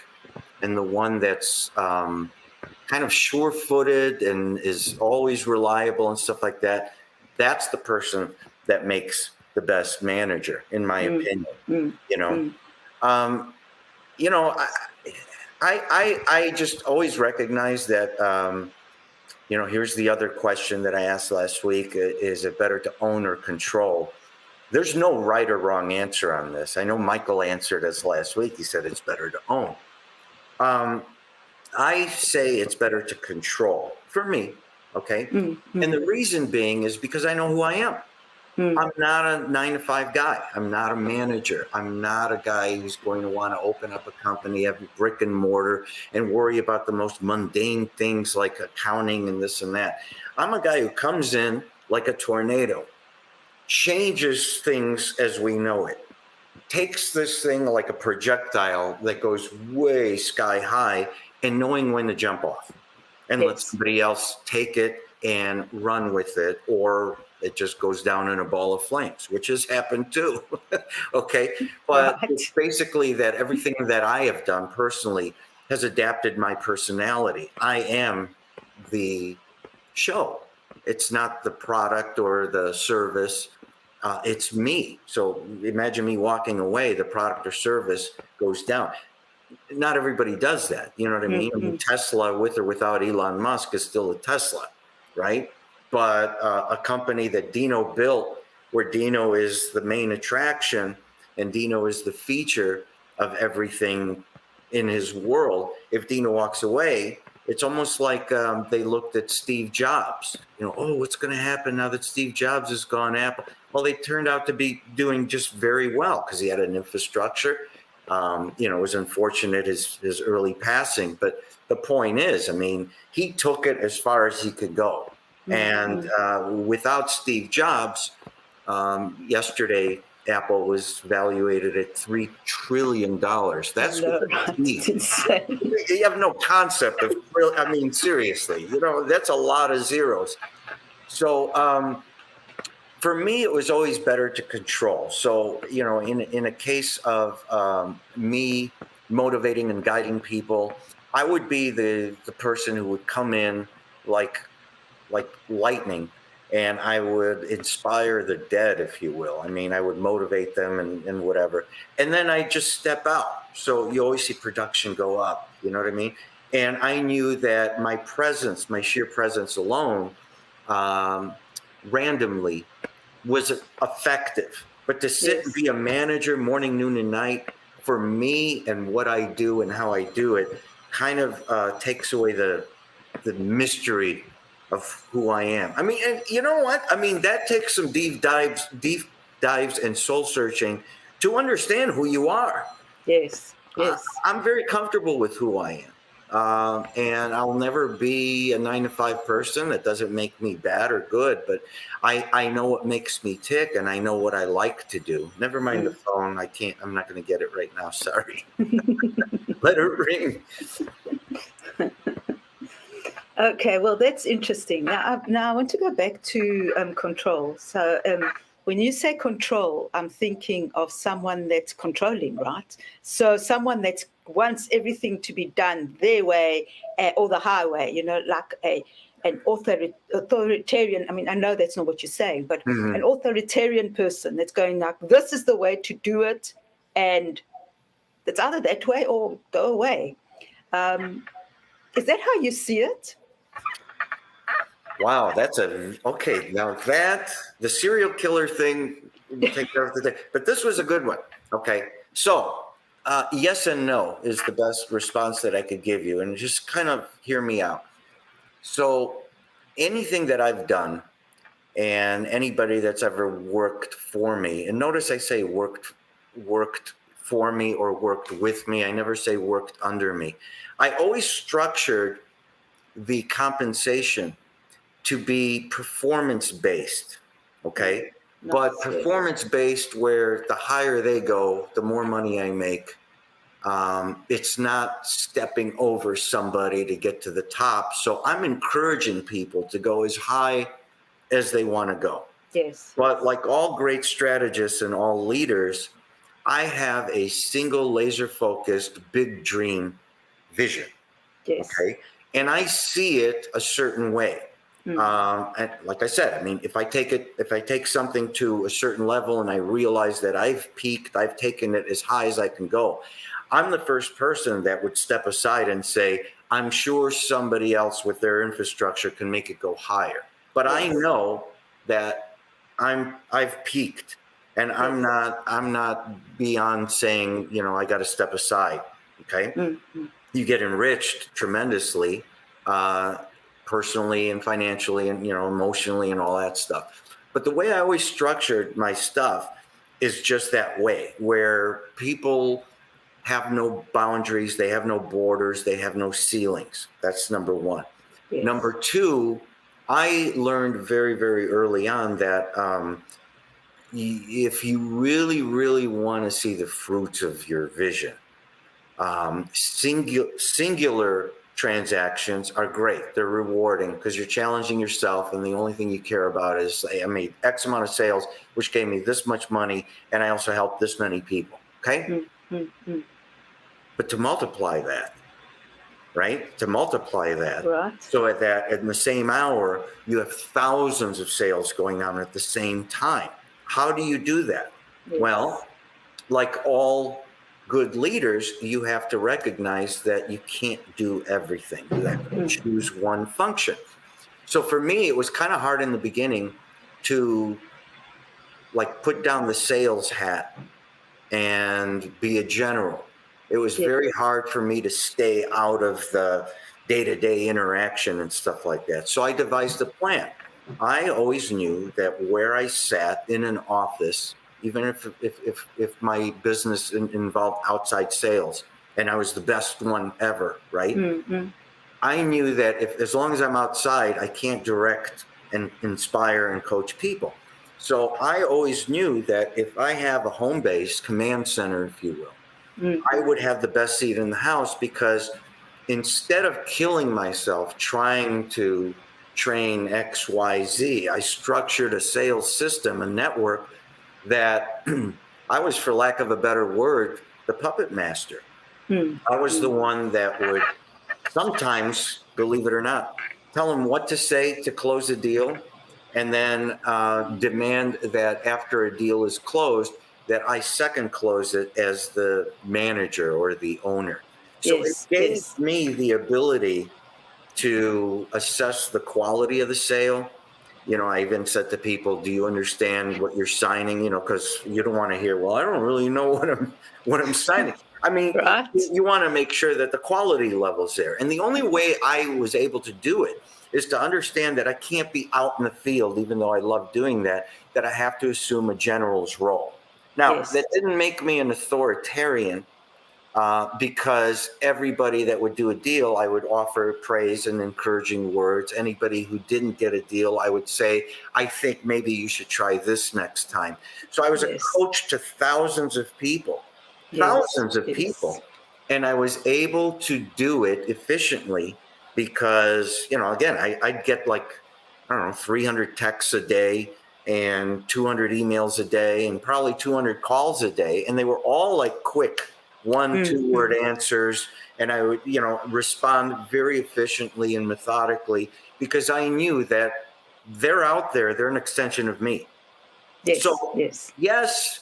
and the one that's kind of sure-footed and is always reliable and stuff like that. That's the person that makes the best manager, in my opinion. I just always recognize that, here's the other question that I asked last week. Is it better to own or control? There's no right or wrong answer on this. I know Michael answered us last week. He said it's better to own. I say it's better to control for me. Okay. And the reason being is because I know who I am. I'm not a 9-to-5 guy. I'm not a manager. I'm not a guy who's going to want to open up a company, have brick and mortar, and worry about the most mundane things like accounting and this and that. I'm a guy who comes in like a tornado, changes things as we know it, takes this thing like a projectile that goes way sky high, and knowing when to jump off and let somebody else take it and run with it, or it just goes down in a ball of flames, which has happened too. Okay. But it's basically that everything that I have done personally has adapted my personality. I am the show. It's not the product or the service. It's me. So imagine me walking away, the product or service goes down. Not everybody does that. You know what I mean? I mean, Tesla, with or without Elon Musk, is still a Tesla, right? But a company that Dino built, where Dino is the main attraction and Dino is the feature of everything in his world, if Dino walks away, it's almost like they looked at Steve Jobs. Oh, what's going to happen now that Steve Jobs is gone, Apple? Well, they turned out to be doing just very well because he had an infrastructure. It was unfortunate his early passing, but the point is, I mean, he took it as far as he could go. And without Steve Jobs, yesterday, Apple was valuated at $3 trillion. That's it's insane. You have no concept of, I mean, seriously, that's a lot of zeros. So for me, it was always better to control. So, in a case of me motivating and guiding people, I would be the person who would come in like lightning, and I would inspire the dead, if you will. I mean, I would motivate them and whatever. And then I just step out. So you always see production go up, you know what I mean? And I knew that my presence, my sheer presence alone, randomly was effective. But to sit and be a manager morning, noon, and night, for me and what I do and how I do it, kind of takes away the mystery of who I am. I mean, and you know what? I mean, that takes some deep dives and soul searching to understand who you are. Yes. I'm very comfortable with who I am. And I'll never be a 9-to-5 person. That doesn't make me bad or good, but I know what makes me tick, and I know what I like to do. Never mind the phone. I'm not going to get it right now. Sorry. Let it ring. Okay, well, that's interesting. Now I want to go back to control. So when you say control, I'm thinking of someone that's controlling, right? So someone that wants everything to be done their way or the highway, like an authoritarian. I mean, I know that's not what you're saying, but an authoritarian person that's going like, this is the way to do it, and it's either that way or go away. Is that how you see it? Wow, okay. Now the serial killer thing, we'll take care of today. But this was a good one. Okay, so yes and no is the best response that I could give you, and just kind of hear me out. So anything that I've done, and anybody that's ever worked for me, and notice I say worked for me or worked with me. I never say worked under me. I always structured the compensation to be performance-based, okay? But performance-based where the higher they go, the more money I make. It's not stepping over somebody to get to the top. So I'm encouraging people to go as high as they want to go. Yes. But like all great strategists and all leaders, I have a single laser-focused, big dream vision. Yes. Okay. And I see it a certain way. And like I said, I mean, if I take something to a certain level and I realize that I've peaked, I've taken it as high as I can go, I'm the first person that would step aside and say, I'm sure somebody else with their infrastructure can make it go higher. But I know that I've peaked, and I'm not beyond saying, I got to step aside. Okay. You get enriched tremendously, personally and financially and, emotionally and all that stuff. But the way I always structured my stuff is just that way, where people have no boundaries, they have no borders, they have no ceilings. That's number one. Yes. Number two, I learned very, very early on that if you really, really want to see the fruits of your vision, singular transactions are great. They're rewarding because you're challenging yourself, and the only thing you care about is, I made X amount of sales, which gave me this much money, and I also helped this many people. Okay. But to multiply that, right? To multiply that, right. So in the same hour, you have thousands of sales going on at the same time. How do you do that? Yes. Well, like all good leaders, you have to recognize that you can't do everything. You have to choose one function. So for me, it was kind of hard in the beginning to put down the sales hat and be a general. It was very hard for me to stay out of the day-to-day interaction and stuff like that. So I devised a plan. I always knew that where I sat in an office, even if my business involved outside sales and I was the best one ever, right? Mm-hmm. I knew that as long as I'm outside, I can't direct and inspire and coach people. So I always knew that if I have a home base, command center, if you will, I would have the best seat in the house, because instead of killing myself trying to train XYZ, I structured a sales system, a network that I was, for lack of a better word, the puppet master. I was the one that would sometimes, believe it or not, tell them what to say to close a deal, and then demand that after a deal is closed, that I second close it as the manager or the owner. So it gave me the ability to assess the quality of the sale. You know, I even said to people, do you understand what you're signing? You know, because you don't want to hear, well, I don't really know what I'm signing. I mean, Right. you want to make sure that the quality level's there. And the only way I was able to do it is to understand that I can't be out in the field, even though I love doing that I have to assume a general's role. Now, that didn't make me an authoritarian, because everybody that would do a deal, I would offer praise and encouraging words. Anybody who didn't get a deal, I would say, I think maybe you should try this next time. So I was a coach to thousands of people. And I was able to do it efficiently because, you know, again, I'd get like, I don't know, 300 texts a day and 200 emails a day and probably 200 calls a day. And they were all like quick 1-2 word answers. And I would, you know, respond very efficiently and methodically, because I knew that they're out there. They're an extension of me. Yes,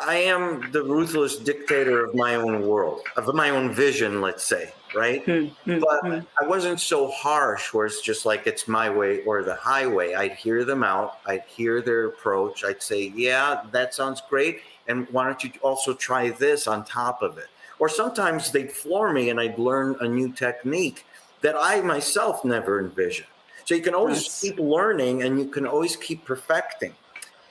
I am the ruthless dictator of my own world, of my own vision, let's say, right? But I wasn't so harsh where it's just like it's my way or the highway. I'd hear them out. I'd hear their approach. I'd say, yeah, that sounds great. And why don't you also try this on top of it? Or sometimes they'd floor me and I'd learn a new technique that I myself never envisioned. So you can always keep learning and you can always keep perfecting.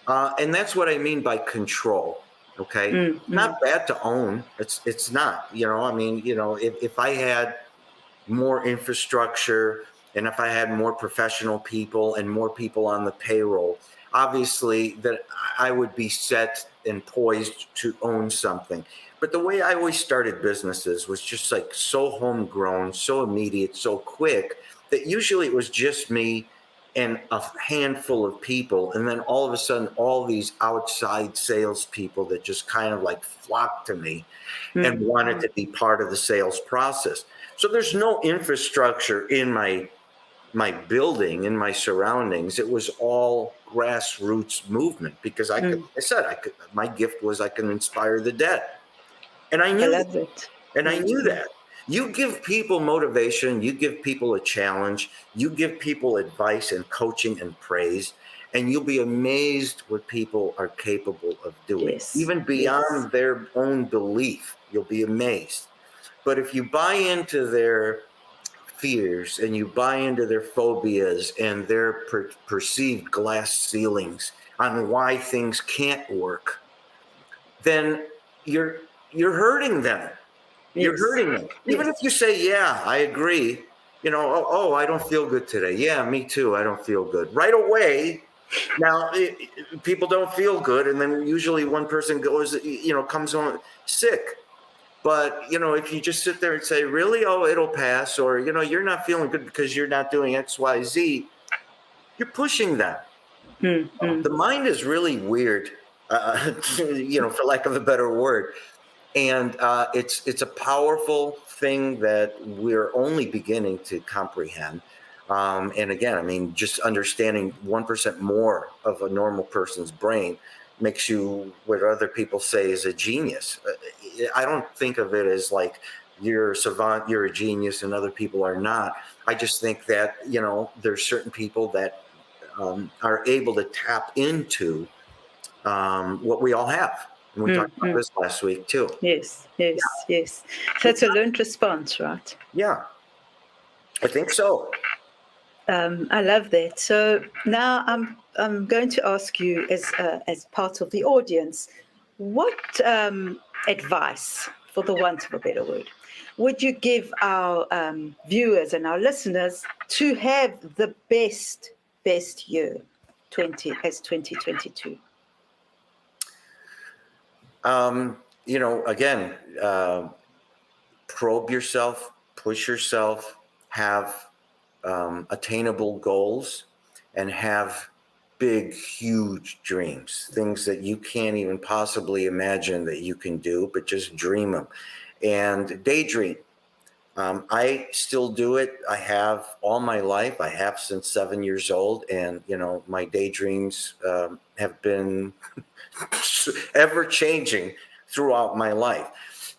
And that's what I mean by control. Okay. Not bad to own. It's not, you know, I mean, you know, if I had more infrastructure and if I had more professional people and more people on the payroll, obviously that I would be set and poised to own something. But the way I always started businesses was just like so homegrown, so immediate, so quick that usually it was just me and a handful of people. And then all of a sudden, all these outside salespeople that just kind of like flocked to me and wanted to be part of the sales process. So there's no infrastructure in my building, in my surroundings. It was all grassroots movement because I could, my gift was I can inspire the dead. And I knew that. And I knew that. You give people motivation, you give people a challenge, you give people advice and coaching and praise, and you'll be amazed what people are capable of doing, even beyond their own belief. You'll be amazed. But if you buy into their fears and you buy into their phobias and their perceived glass ceilings on why things can't work, then you're hurting them. You're hurting them. Even if you say, yeah, I agree. You know, oh, I don't feel good today. Yeah, me too. I don't feel good. Right away. Now, people don't feel good. And then usually one person goes, you know, comes home sick. But, you know, if you just sit there and say, really, oh, it'll pass. Or, you know, you're not feeling good because you're not doing X, Y, Z. You're pushing them. The mind is really weird, you know, for lack of a better word. And it's a powerful thing that we're only beginning to comprehend. And again, I mean, just understanding 1% more of a normal person's brain makes you what other people say is a genius. I don't think of it as like you're a savant, you're a genius, and other people are not. I just think that, you know, there's certain people that are able to tap into what we all have. And we talked about this last week too. Yes. So it's a learned response, right? Yeah, I think so. I love that. So now I'm going to ask you as part of the audience, what advice, for the want of a better word, would you give our viewers and our listeners to have the best year 2022? Again, probe yourself, push yourself, have attainable goals, and have big, huge dreams, things that you can't even possibly imagine that you can do, but just dream them and daydream. I still do it. I have all my life. I have since 7 years old. And, my daydreams have been ever changing throughout my life.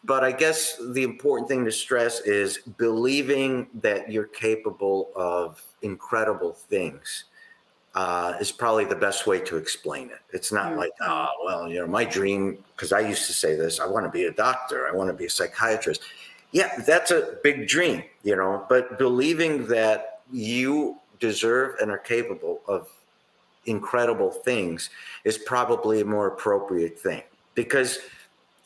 But I guess the important thing to stress is believing that you're capable of incredible things is probably the best way to explain it. It's not like, my dream, because I used to say this, I want to be a doctor, I want to be a psychiatrist. Yeah, that's a big dream, but believing that you deserve and are capable of incredible things is probably a more appropriate thing. Because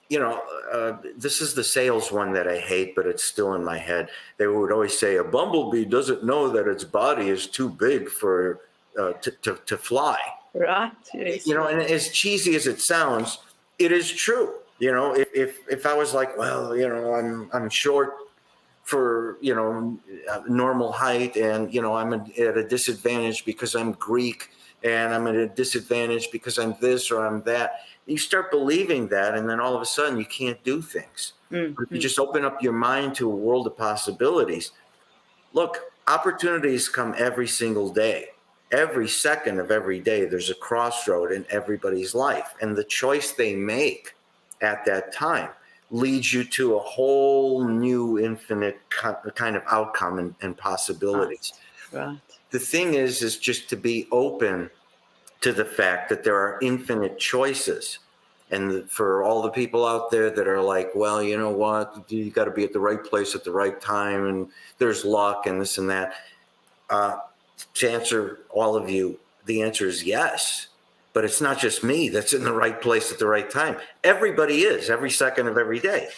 this is the sales one that I hate, but it's still in my head. They would always say a bumblebee doesn't know that its body is too big for to fly. Right. Yes. And as cheesy as it sounds, it is true. If I was like, well, I'm short for normal height, and I'm at a disadvantage because I'm Greek, and I'm at a disadvantage because I'm this or I'm that. You start believing that, and then all of a sudden you can't do things. If you just open up your mind to a world of possibilities. Look, opportunities come every single day. Every second of every day, there's a crossroad in everybody's life. And the choice they make at that time leads you to a whole new infinite kind of outcome and possibilities. Right. The thing is just to be open to the fact that there are infinite choices. And for all the people out there that are like, well, you know what, you got to be at the right place at the right time, and there's luck and this and that. To answer all of you, the answer is yes. But it's not just me that's in the right place at the right time. Everybody is every second of every day.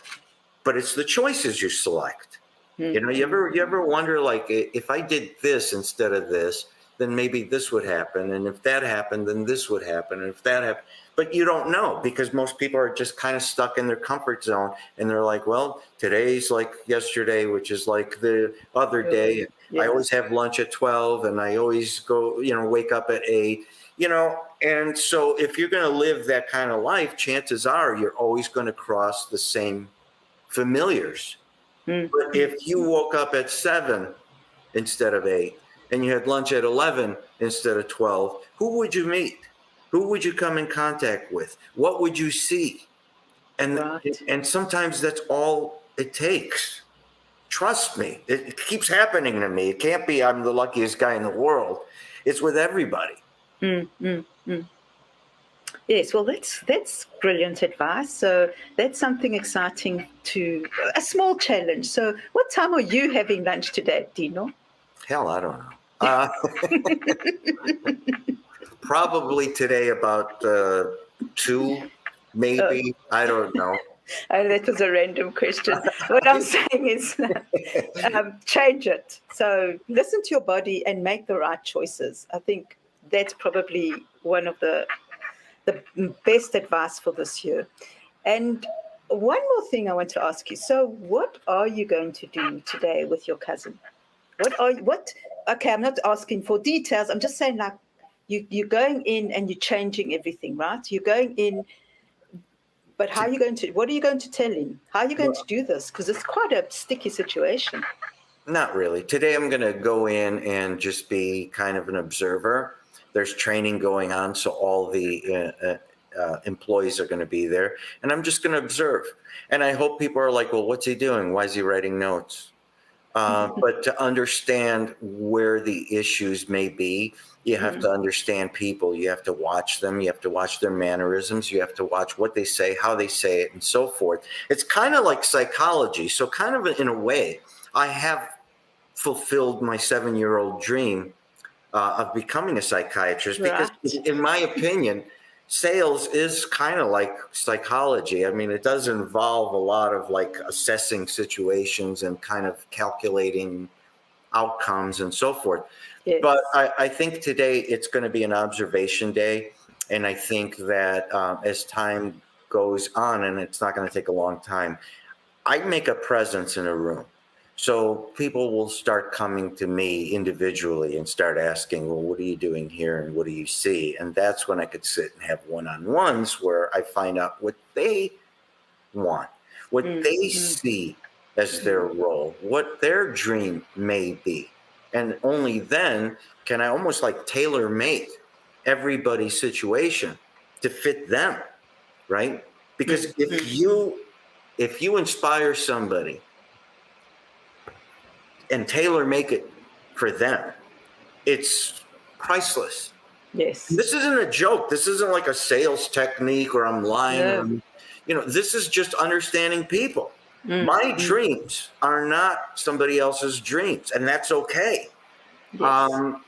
But it's the choices you select. You ever wonder, like, if I did this instead of this, then maybe this would happen. And if that happened, then this would happen. And if that happened, but you don't know, because most people are just kind of stuck in their comfort zone. And they're like, well, today's like yesterday, which is like the other day. Yeah. I always have lunch at 12 and I always go, wake up at 8, And so if you're going to live that kind of life, chances are you're always going to cross the same familiars. But if you woke up at 7 instead of 8, and you had lunch at 11 instead of 12, who would you meet? Who would you come in contact with? What would you see? And sometimes that's all it takes. Trust me, it keeps happening to me. It can't be I'm the luckiest guy in the world. It's with everybody. Yes, well, that's brilliant advice. So that's something exciting a small challenge. So what time are you having lunch today, Dino? Hell, I don't know. Probably today about 2, maybe. I don't know. That was a random question. What I'm saying is change it. So listen to your body and make the right choices. I think that's probably one of the best advice for this year. And one more thing I want to ask you. So what are you going to do today with your cousin? Okay, I'm not asking for details. I'm just saying, like, you're going in and you're changing everything, right? You're going in, but what are you going to tell him? How are you going to do this? Because it's quite a sticky situation. Not really. Today I'm going to go in and just be kind of an observer. There's training going on, so all the employees are going to be there. And I'm just going to observe. And I hope people are like, well, what's he doing? Why is he writing notes? But to understand where the issues may be, you have to understand people. You have to watch them. You have to watch their mannerisms. You have to watch what they say, how they say it, and so forth. It's kind of like psychology. So kind of in a way, I have fulfilled my 7-year-old dream of becoming a psychiatrist, because Right. in my opinion, sales is kind of like psychology. I mean, it does involve a lot of like assessing situations and kind of calculating outcomes and so forth. Yes. But I think today it's going to be an observation day. And I think that as time goes on, and it's not going to take a long time, I make a presence in a room. So people will start coming to me individually and start asking, well, what are you doing here and what do you see? And that's when I could sit and have one-on-ones where I find out what they want, what they see as their role, what their dream may be. And only then can I almost like tailor make everybody's situation to fit them, right? Because if you inspire somebody and tailor make it for them, it's priceless. Yes. This isn't a joke. This isn't like a sales technique or I'm lying. No. This is just understanding people. My dreams are not somebody else's dreams, and that's okay. Yes.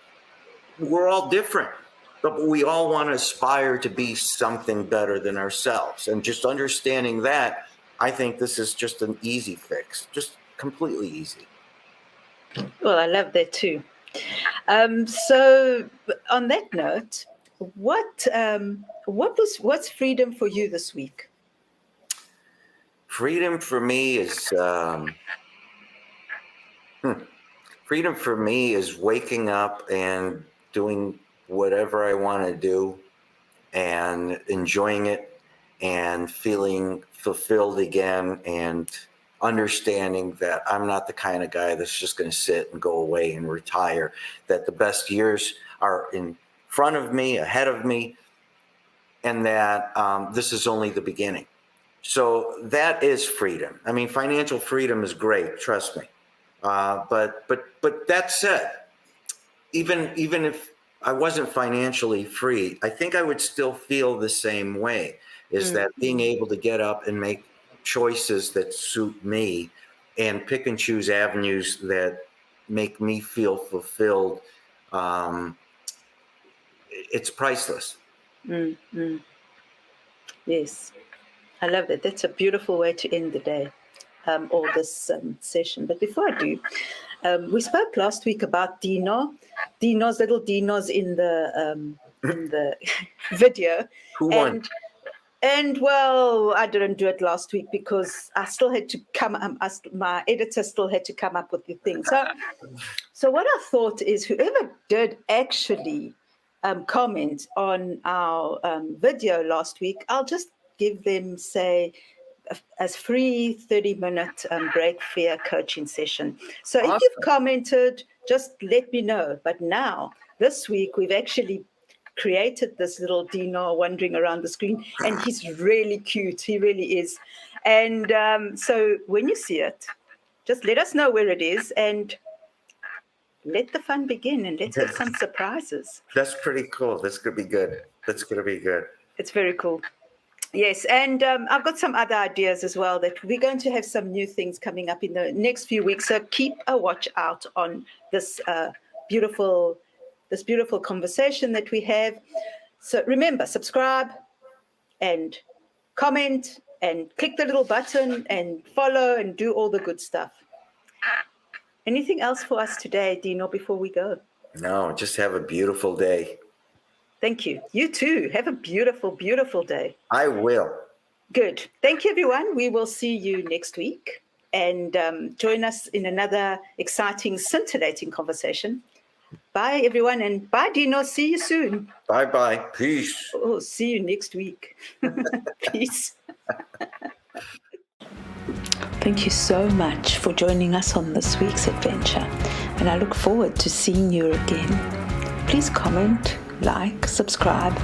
We're all different, but we all want to aspire to be something better than ourselves. And just understanding that, I think this is just an easy fix, just completely easy. Well, I love that too. So on that note, what's freedom for you this week? Freedom for me is freedom for me is waking up and doing whatever I want to do and enjoying it and feeling fulfilled again and understanding that I'm not the kind of guy that's just going to sit and go away and retire, that the best years are in front of me, ahead of me, and that this is only the beginning. So that is freedom. I mean, financial freedom is great, trust me. But that said, even if I wasn't financially free, I think I would still feel the same way, is that being able to get up and make choices that suit me and pick and choose avenues that make me feel fulfilled, it's priceless. Yes, I love that. That's a beautiful way to end the day or this session. But before I do, we spoke last week about little Dinos in the video. Who won? And well, I didn't do it last week because I still had to my editor still had to come up with the thing. So what I thought is, whoever did actually comment on our video last week, I'll just give them, say, a free 30-minute break fear coaching session. So awesome. If you've commented, just let me know. But now, this week, we've actually created this little Dino wandering around the screen, and he's really cute. He really is. And so when you see it, just let us know where it is and let the fun begin, and let's get some surprises. That's pretty cool. That's going to be good. It's very cool. Yes, and I've got some other ideas as well, that we're going to have some new things coming up in the next few weeks. So keep a watch out on this beautiful conversation that we have. So remember, subscribe and comment and click the little button and follow and do all the good stuff. Anything else for us today, Dino, before we go? No, just have a beautiful day. Thank you. You too. Have a beautiful, beautiful day. I will. Good. Thank you, everyone. We will see you next week. And join us in another exciting, scintillating conversation. Bye, everyone. And bye, Dino. See you soon. Bye-bye. Peace. Oh, see you next week. Peace. Thank you so much for joining us on this week's adventure. And I look forward to seeing you again. Please comment, like, subscribe,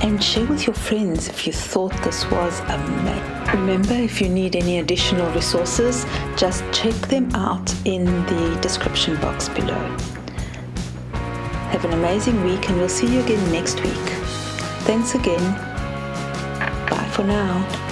and share with your friends if you thought this was amazing. Remember, if you need any additional resources, just check them out in the description box below. Have an amazing week, and we'll see you again next week. Thanks again. Bye for now.